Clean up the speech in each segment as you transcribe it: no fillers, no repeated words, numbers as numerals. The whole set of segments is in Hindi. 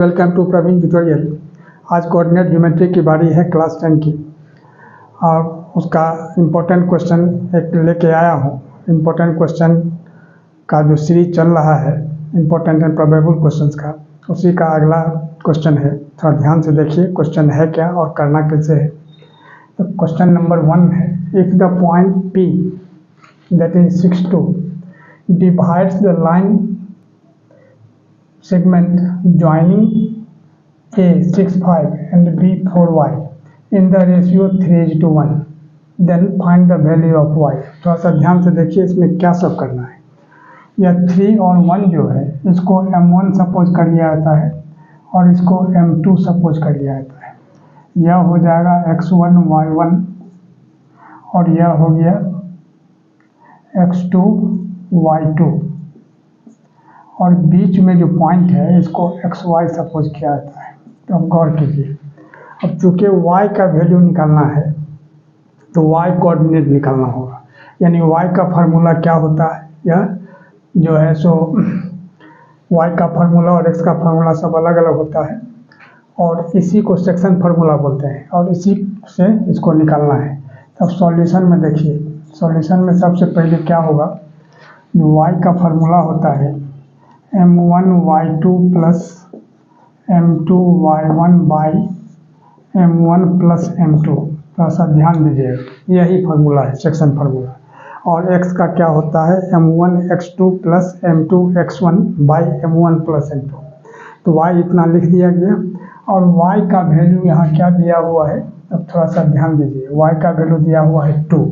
Welcome to Praveen tutorial. आज कोऑर्डिनेट ज्योमेट्री की बारी है क्लास 10 की और उसका इम्पोर्टेंट क्वेश्चन एक लेके आया हूँ। इम्पोर्टेंट क्वेश्चन का जो सीरीज चल रहा है इम्पोर्टेंट एंड प्रोबेबल क्वेश्चंस का, उसी का अगला क्वेश्चन है। थोड़ा ध्यान से देखिए क्वेश्चन है क्या और करना कैसे है। तो क्वेश्चन नंबर 1 है, if the point P that is 6-2 divides the line segment joining A 6-5 and B 4y in the ratio 3:1, then find the value of y। थोड़ा सा ध्यान से देखिए इसमें क्या सब करना है। यह 3 और 1 जो है इसको M1 सपोज कर लिया जाता है और इसको M2 सपोज कर लिया जाता है। यह हो जाएगा x1 y1 और यह हो गया x2 y2 और बीच में जो पॉइंट है इसको xy सपोज किया जाता है। तो अब गौर कीजिए, अब चूंकि y का वैल्यू निकालना है तो y कोऑर्डिनेट निकालना होगा, यानी y का फार्मूला क्या होता है, यह जो है सो y का फार्मूला और x का फार्मूला सब अलग अलग होता है और इसी को सेक्शन फार्मूला बोलते हैं और इसी से इसको निकालना है। तब सॉल्यूशन में देखिए, सॉल्यूशन में सबसे पहले क्या होगा, y का फार्मूला होता है m1 y2 plus m2 y1 by m1 plus m2। थोड़ा सा ध्यान दीजिएगा, यही फार्मूला है सेक्शन फार्मूला। और x का क्या होता है m1 x2 plus m2 x1 by m1 plus m2। तो y इतना लिख दिया गया और y का वैल्यू यहाँ क्या दिया हुआ है, अब थोड़ा सा ध्यान दीजिए, y का वैल्यू दिया हुआ है 2।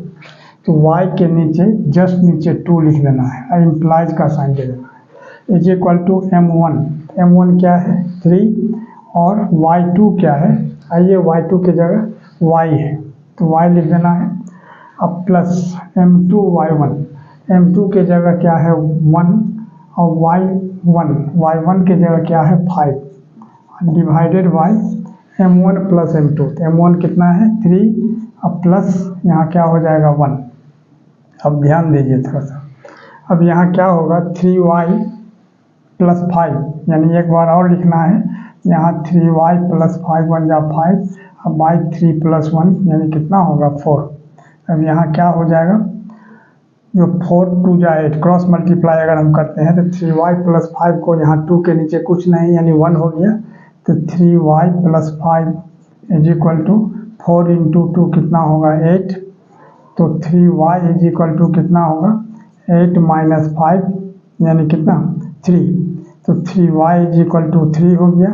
तो y के नीचे जस्ट नीचे 2 लिख देना है, इम्प्लाइज का साइन दे देना है, is equal to m1। m1 क्या है 3 और y2 क्या है, आइए y2 की जगह y है तो y लिख देना है। अब प्लस m2 y1, m2 की जगह क्या है 1 और y1 की जगह क्या है 5 divided by m1 plus m2। तो m1 कितना है 3 अब प्लस यहाँ क्या हो जाएगा 1। अब ध्यान दीजिए थोड़ा सा, अब यहाँ क्या होगा 3y प्लस 5, यानी एक बार और लिखना है यहाँ 3y प्लस 5 1 जा 5 अब बाई 3 प्लस 1 यानी कितना होगा 4। अब यहाँ क्या हो जाएगा, जो 4 2 जा 8 क्रॉस मल्टीप्लाई अगर हम करते हैं तो 3y प्लस 5 को यहाँ 2 के नीचे कुछ नहीं यानी 1 हो गया, तो 3y plus 5 is equal to 4 into 2 कितना होगा 8। तो 3y इज इक्वल टू कितना होगा 8 माइनस 5 यानी कितना 3। तो 3y इज इक्वल टू 3 हो गया,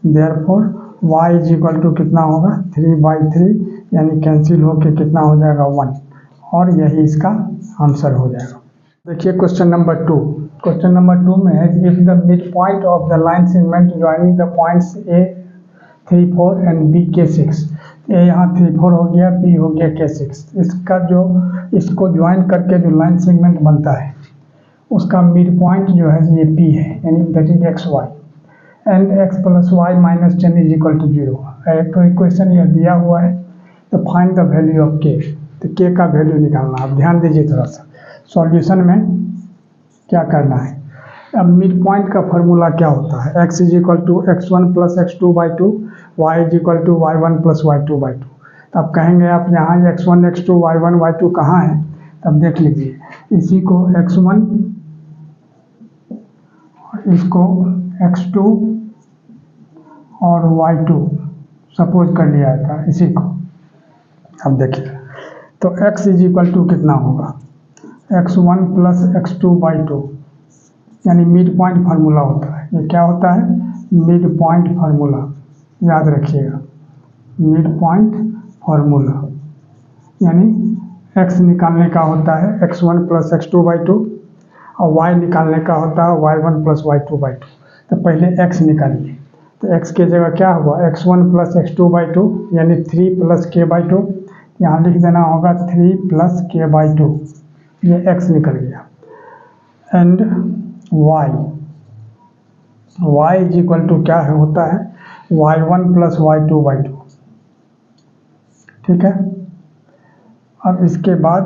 therefore y is equal to कितना होगा 3/3 यानी कैंसिल होके कितना हो जाएगा 1 और यही इसका आंसर हो जाएगा। देखिए क्वेश्चन नंबर 2। क्वेश्चन नंबर 2 में है if the mid point of the line segment joining the points A 3 4 and B K 6, A यहाँ 3 4 हो गया, B हो गया K 6, इसका जो इसको ज्वाइन करके जो लाइन सेगमेंट बनता है उसका मिड पॉइंट जो है ये P है, यानी that is XY and x plus y minus 10 is equal to 0। तो इक्वेशन यह दिया हुआ है, तो find the value of k। तो k का वैल्यू निकालना। अब ध्यान दीजिए थोड़ा सा, सॉल्यूशन में क्या करना है। अब मिड पॉइंट का फार्मूला क्या होता है, x is equal to x1 plus x2/2 y is equal to y1 plus y2/2। तब कहेंगे आप यहाँ x1 x2 y1 y2 कहाँ है, तब देख लीजिए, इसी को x1 और इसको x2 और y2 सपोज कर लिया था इसी को। अब देखिए तो x इज इक्वल टू कितना होगा x1 प्लस x2/2 यानी मिड पॉइंट फार्मूला होता है। ये क्या होता है मिड पॉइंट फार्मूला, याद रखिएगा मिड पॉइंट फार्मूला, यानी x निकालने का होता है x1 प्लस x2/2 और y निकालने का होता है y1 प्लस y2/2। तो पहले x निकालिए, तो x की जगह क्या हुआ x1 प्लस x2/2 यानी 3 प्लस k/2, यहाँ लिख देना होगा 3 प्लस k/2, ये x निकल गया। And y is equal to क्या है होता है y1 प्लस y2/2, ठीक है। अब इसके बाद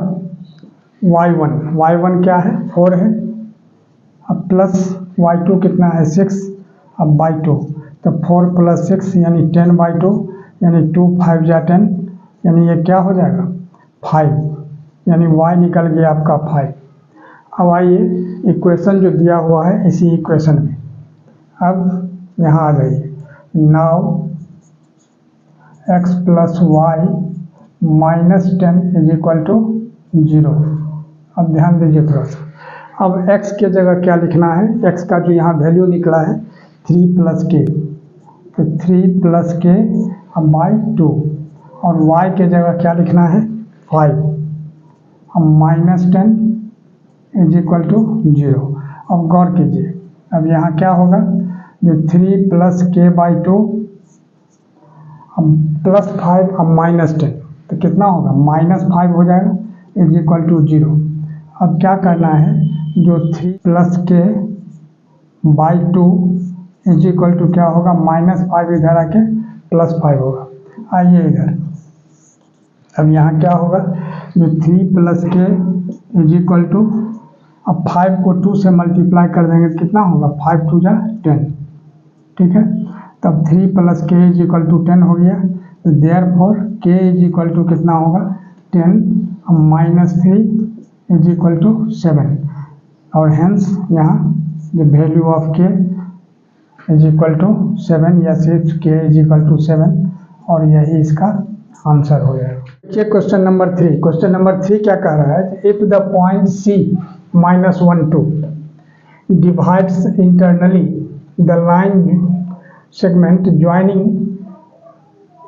y1 क्या है 4 है, अब प्लस y2 कितना है 6, अब बाई 2 तो 4 + 6 यानी 10/2, यानी 2 5 जा 10, यानी ये क्या हो जाएगा 5, यानी y निकल गया आपका 5। अब आइए इक्वेशन जो दिया हुआ है इसी इक्वेशन में अब यहाँ आ जाइए। Now x + y - 10 = 0। अब ध्यान दीजिए थोड़ा सा, अब x के जगह क्या लिखना है, x का जो यहाँ वैल्यू निकला है 3 + k, तो 3 + k / 2, और y के जगह क्या लिखना है 5, अब -10 = 0। अब गौर कीजिए, अब यहाँ क्या होगा, जो 3 + k/2 अब +5 अब -10, तो कितना होगा -5 हो जाएगा = 0। अब क्या करना है, जो 3 + k/2 = क्या होगा -5 इधर आके +5 होगा। आइए इधर, अब यहाँ क्या होगा, जो 3 + k = अब 5 को 2 से मल्टीप्लाई कर देंगे कितना होगा 5 × 2 = 10, ठीक है। तब 3 + k = 10 हो गया, तो देयरफॉर k = कितना होगा 10 - 3 = 7, और हेंस यहाँ द वैल्यू ऑफ k = 7 या सिर्फ k = 7, और यही इसका आंसर हो जाएगा। देखिए क्वेश्चन नंबर 3, क्वेश्चन नंबर 3 क्या कह रहा है, if the point C -1 2 divides internally the line segment joining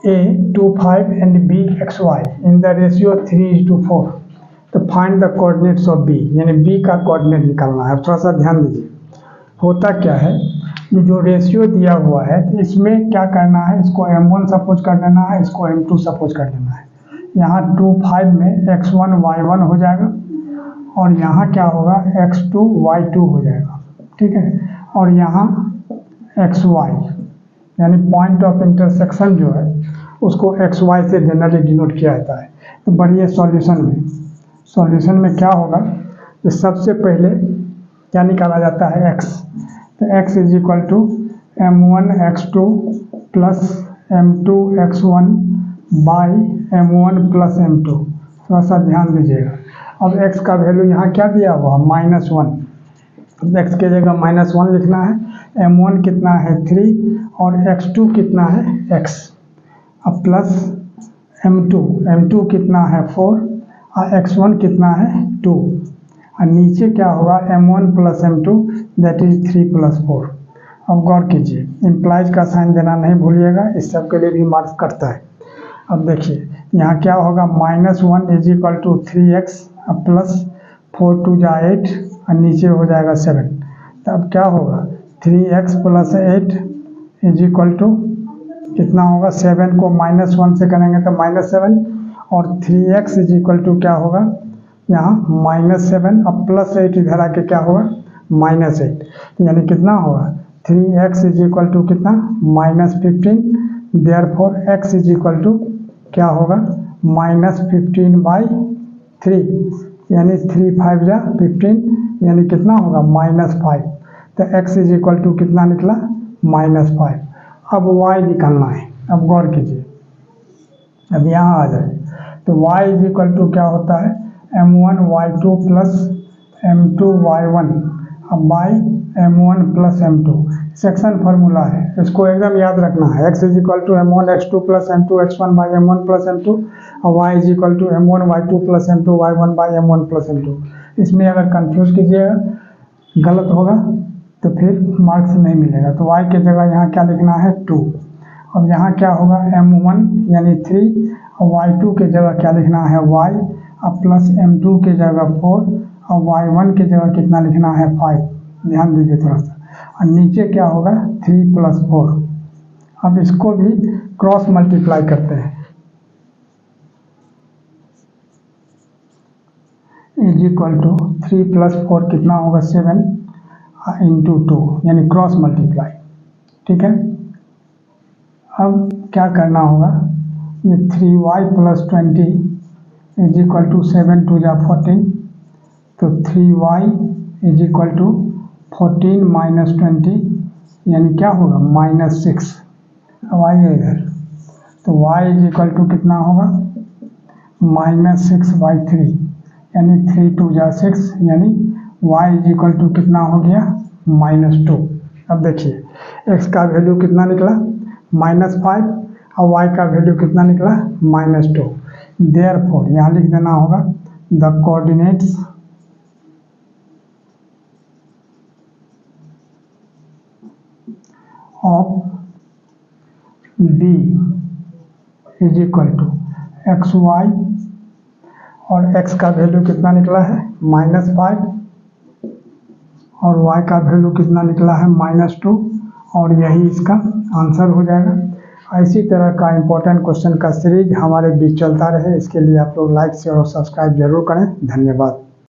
A 2 5 and B xy in the ratio 3:4, तो find the coordinates of B, यानी B का कोऑर्डिनेट निकालना है। थोड़ा सा ध्यान दीजिए, होता क्या है, जो रेशियो दिया हुआ है तो इसमें क्या करना है, इसको m1 सपोज कर लेना है, इसको m2 सपोज कर लेना है। यहाँ 2 5 में x1 y1 हो जाएगा, और यहाँ क्या होगा x2 y2 हो जाएगा, ठीक है। और यहाँ xy यानी पॉइंट ऑफ इंटरसेक्शन जो है उसको xy से जनरली डिनोट किया जाता है। तो बढ़िए सॉल्यूशन में क्या होगा, तो सबसे पहले क्या निकाला जाता है x, तो x = m1 x2 + m2 x1 / m1 + m2। थोड़ा सा ध्यान दीजिएगा, अब x का वैल्यू यहाँ क्या दिया हुआ -1, x के जगह -1 लिखना है, m1 कितना है 3 और x2 कितना है x, अब प्लस m2 कितना है 4 और x1 कितना है 2, और नीचे क्या होगा m1 + m2 दैट इज 3 + 4। अब गौर कीजिए, इम्प्लाइज का साइन देना नहीं भूलिएगा, इस सब के लिए भी मार्क्स कटता है। अब देखिए यहाँ क्या होगा -1 = 3x प्लस 4 × 2 = 8 और नीचे हो जाएगा 7, तब क्या होगा 3x + 8 = कितना होगा, 7 को -1 से करेंगे तो -7, और 3x = क्या होगा यहाँ -7 अब +8 इधर आके क्या होगा -8, यानी कितना होगा 3x = कितना -15, देयरफॉर x = क्या होगा -15/3, यानी 3 5 जा 15, यानी कितना होगा -5, तो x = कितना निकला -5। अब y निकालना है। अब गौर कीजिए, अब यहाँ आ जाए तो y = क्या होता है m1 y2 + m2 y1 अब by m1 + m2, section formula है, इसको एकदम याद रखना है। x = m1 x2 + m2 x1 / m1 + m2 और y = m1 y2 + m2 y1 / m1 + m2। इसमें अगर कंफ्यूज कीजिएगा गलत होगा तो फिर मार्क्स नहीं मिलेगा। तो y के जगह यहाँ क्या लिखना है 2, अब यहाँ क्या होगा m1 यानी 3 और y2 के जगह क्या लिखना है y, अब प्लस m2 के जगह 4 और y1 के जगह कितना लिखना है 5। ध्यान दीजिए थोड़ा सा, और नीचे क्या होगा 3 + 4। अब इसको भी क्रॉस मल्टीप्लाई करते हैं, = 3 + 4 कितना होगा 7 × 2 यानी क्रॉस मल्टीप्लाई, ठीक है। अब क्या करना होगा, ये 3y + 20 = 7 × 2 = 14, तो 3y = 14 - 20 यानी क्या होगा -6। अब आइए इधर, तो y इज इक्वल टू कितना होगा -6/3, यानी 3 2 जा 6, यानी y इज इक्वल टू कितना हो गया -2। अब देखिए x का वैल्यू कितना निकला -5 और y का वैल्यू कितना निकला -2। देयरफॉर यहाँ लिख देना होगा the coordinates of b is equal to xy, और x का वैल्यू कितना निकला है -5 और y का वैल्यू कितना निकला है -2, और यही इसका आंसर हो जाएगा। इसी तरह का इम्पोर्टेंट क्वेश्चन का सीरीज हमारे बीच चलता रहे, इसके लिए आप लोग लाइक शेयर और सब्सक्राइब जरूर करें। धन्यवाद।